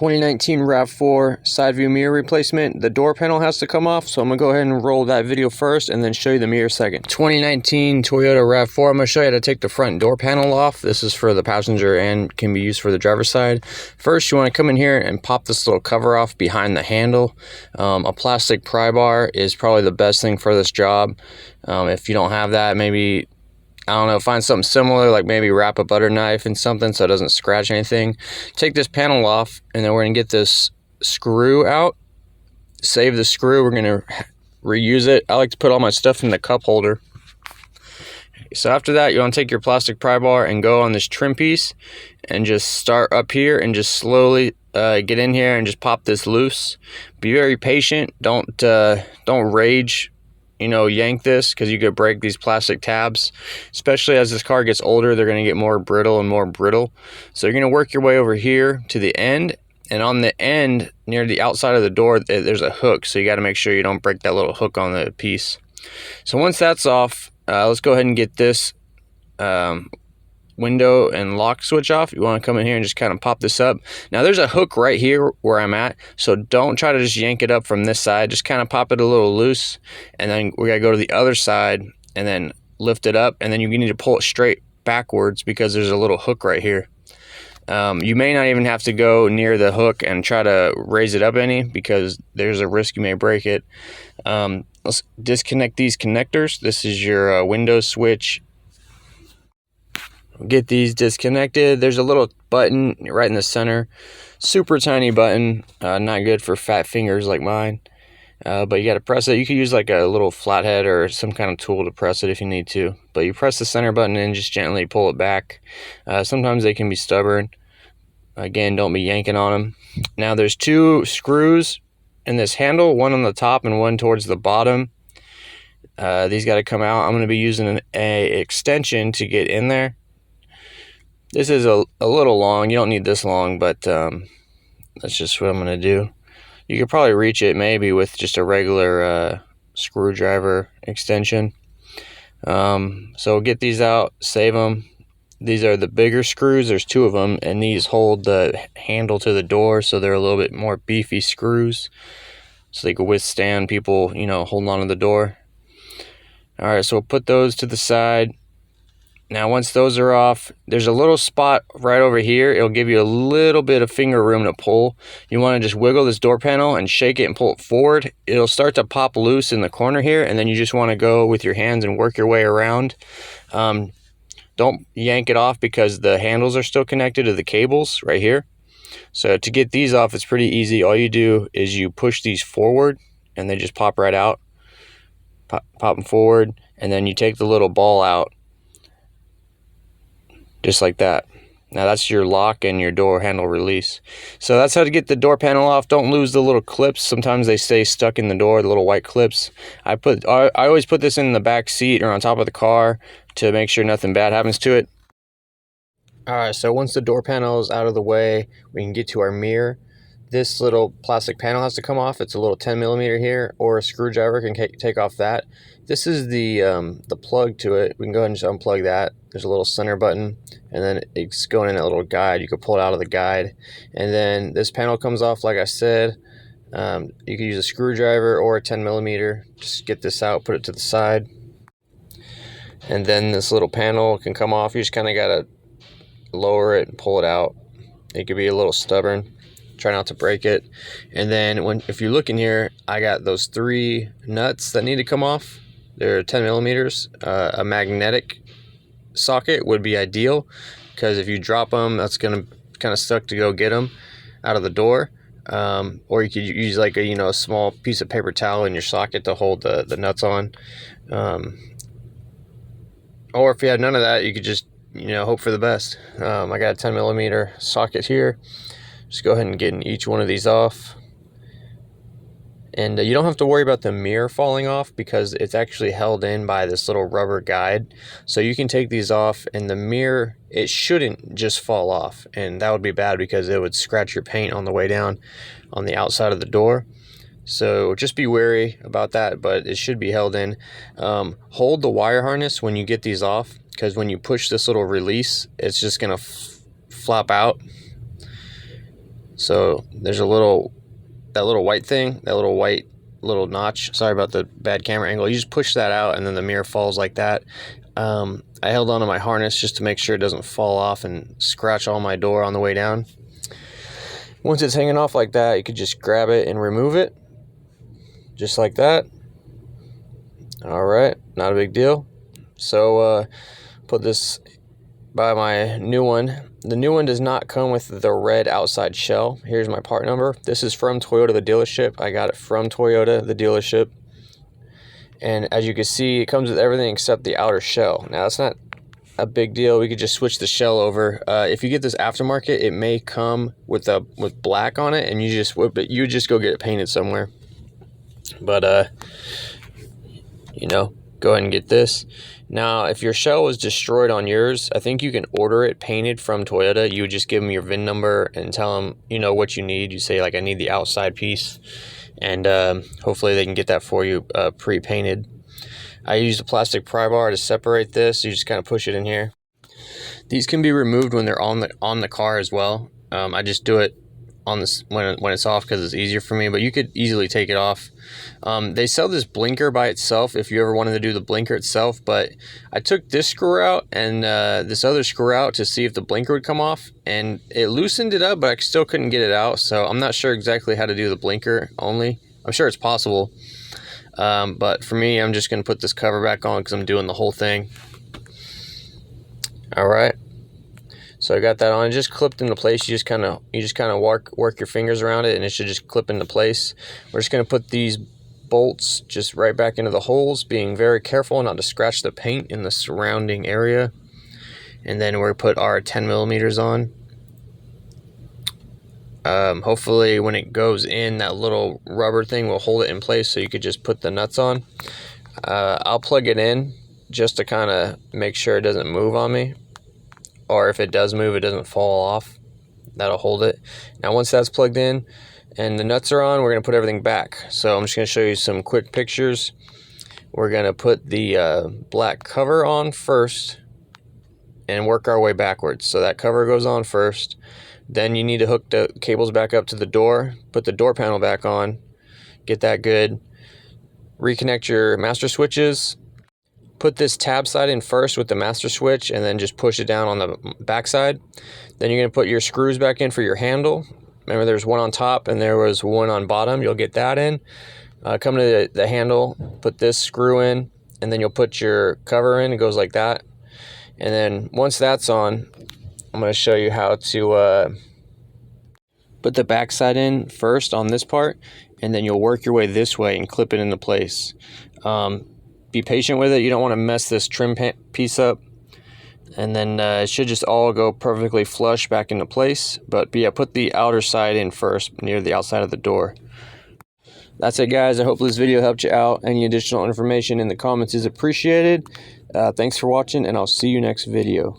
2019 RAV4 side view mirror replacement. The door panel has to come off, so I'm going to go ahead and roll that video first and then show you the mirror second. 2019 Toyota RAV4, I'm going to show you how to take the front door panel off. This is for the passenger and can be used for the driver's side. First, you want to come in here and pop this little cover off behind the handle. A plastic pry bar is probably the best thing for this job. If you don't have that, maybe, I don't know, find something similar, like maybe wrap a butter knife in something so it doesn't scratch anything. Take this panel off, and then we're going to get this screw out. Save the screw. We're going to reuse it. I like to put all my stuff in the cup holder. So after that, you want to take your plastic pry bar and go on this trim piece and just start up here and just slowly get in here and just pop this loose. Be very patient. Don't rage. You know, yank this, because you could break these plastic tabs. Especially as this car gets older, they're going to get more brittle and more brittle. So you're going to work your way over here to the end, and on the end near the outside of the door there's a hook, so you got to make sure you don't break that little hook on the piece. So once that's off, let's go ahead and get this window and lock switch off. You want to come in here and just kind of pop this up. Now there's a hook right here where I'm at, so don't try to just yank it up from this side. Just kind of pop it a little loose, and then we got to go to the other side and then lift it up, and then you need to pull it straight backwards because there's a little hook right here. You may not even have to go near the hook and try to raise it up any, because there's a risk you may break it. Let's disconnect these connectors. This is your window switch. Get these disconnected. There's a little button right in the center, super tiny button, not good for fat fingers like mine, but you got to press it. You could use like a little flathead or some kind of tool to press it if you need to, but you press the center button and just gently pull it back. Sometimes they can be stubborn. Again, don't be yanking on them. Now there's two screws in this handle, one on the top and one towards the bottom. These got to come out. I'm going to be using an extension to get in there. This is a little long. You don't need this long, but that's just what I'm going to do. You could probably reach it maybe with just a regular screwdriver extension. So get these out, save them. These are the bigger screws. There's two of them, and these hold the handle to the door, so they're a little bit more beefy screws, so they can withstand people, you know, holding on to the door. All right, so we'll put those to the side. Now once those are off, there's a little spot right over here. It'll give you a little bit of finger room to pull. You want to just wiggle this door panel and shake it and pull it forward. It'll start to pop loose in the corner here, and then you just want to go with your hands and work your way around. Don't yank it off because the handles are still connected to the cables right here. So to get these off, it's pretty easy. All you do is you push these forward and they just pop right out. Pop them forward, and then you take the little ball out. Just like that. Now that's your lock and your door handle release. So that's how to get the door panel off. Don't lose the little clips. Sometimes they stay stuck in the door, the little white clips. I always put this in the back seat or on top of the car to make sure nothing bad happens to it. Alright, so once the door panel is out of the way, we can get to our mirror. This little plastic panel has to come off. It's a little 10mm here, or a screwdriver can take off that. This is the plug to it. We can go ahead and just unplug that. There's a little center button, and then it's going in that little guide. You can pull it out of the guide, and then this panel comes off. Like I said, you can use a screwdriver or a 10mm. Just get this out, put it to the side, and then this little panel can come off. You just kind of gotta lower it and pull it out. It could be a little stubborn. Try not to break it. And then if you look in here, I got those 3 nuts that need to come off. They're 10mm. A magnetic socket would be ideal, because if you drop them, that's gonna kind of suck to go get them out of the door. Or you could use like a small piece of paper towel in your socket to hold the nuts on. Or if you have none of that, you could just hope for the best. I got a 10mm socket here. Just go ahead and get each one of these off. And you don't have to worry about the mirror falling off, because it's actually held in by this little rubber guide. So you can take these off, and the mirror, it shouldn't just fall off. And that would be bad, because it would scratch your paint on the way down on the outside of the door. So just be wary about that, but it should be held in. Hold the wire harness when you get these off, because when you push this little release, it's just going to flop out. So there's that little white thing, that little white little notch. Sorry about the bad camera angle. You just push that out and then the mirror falls like that. I held onto my harness just to make sure it doesn't fall off and scratch all my door on the way down. Once it's hanging off like that, you could just grab it and remove it, just like that. All right, not a big deal. So put this by my new one. The new one does not come with the red outside shell. Here's my part number. This is from Toyota, the dealership. I got it from Toyota, the dealership. And as you can see, it comes with everything except the outer shell. Now, that's not a big deal. We could just switch the shell over. If you get this aftermarket, it may come with black on it, and you just go get it painted somewhere. But you know, go ahead and get this. Now, if your shell was destroyed on yours, I think you can order it painted from Toyota. You would just give them your VIN number and tell them, you know, what you need. You say, like, I need the outside piece, and hopefully they can get that for you pre-painted. I used a plastic pry bar to separate this. You just kind of push it in here. These can be removed when they're on the car as well. I just do it on this when it's off because it's easier for me, but you could easily take it off. They sell this blinker by itself if you ever wanted to do the blinker itself, but I took this screw out and this other screw out to see if the blinker would come off, and it loosened it up, but I still couldn't get it out. So I'm not sure exactly how to do the blinker only. I'm sure it's possible, but for me, I'm just going to put this cover back on because I'm doing the whole thing. All right. So I got that on. It just clipped into place. You just kind of work your fingers around it, and it should just clip into place. We're just going to put these bolts just right back into the holes, being very careful not to scratch the paint in the surrounding area. And then we're going to put our 10 millimeters on. Hopefully when it goes in, that little rubber thing will hold it in place, so you could just put the nuts on. I'll plug it in just to kind of make sure it doesn't move on me. Or if it does move, it doesn't fall off. That'll hold it. Now, once that's plugged in and the nuts are on, we're going to put everything back. So I'm just going to show you some quick pictures. We're going to put the black cover on first and work our way backwards. So that cover goes on first. Then you need to hook the cables back up to the door, put the door panel back on, get that good. Reconnect your master switches. Put this tab side in first with the master switch, and then just push it down on the back side. Then you're going to put your screws back in for your handle. Remember, there's one on top and there was one on bottom. You'll get that in. Come to the handle, put this screw in, and then you'll put your cover in. It goes like that. And then once that's on, I'm going to show you how to put the back side in first on this part, and then you'll work your way this way and clip it into place. Be patient with it. You don't want to mess this trim piece up, and then it should just all go perfectly flush back into place. But yeah, put the outer side in first near the outside of the door. That's it, guys. I hope this video helped you out. Any additional information in the comments is appreciated. Thanks for watching, and I'll see you next video.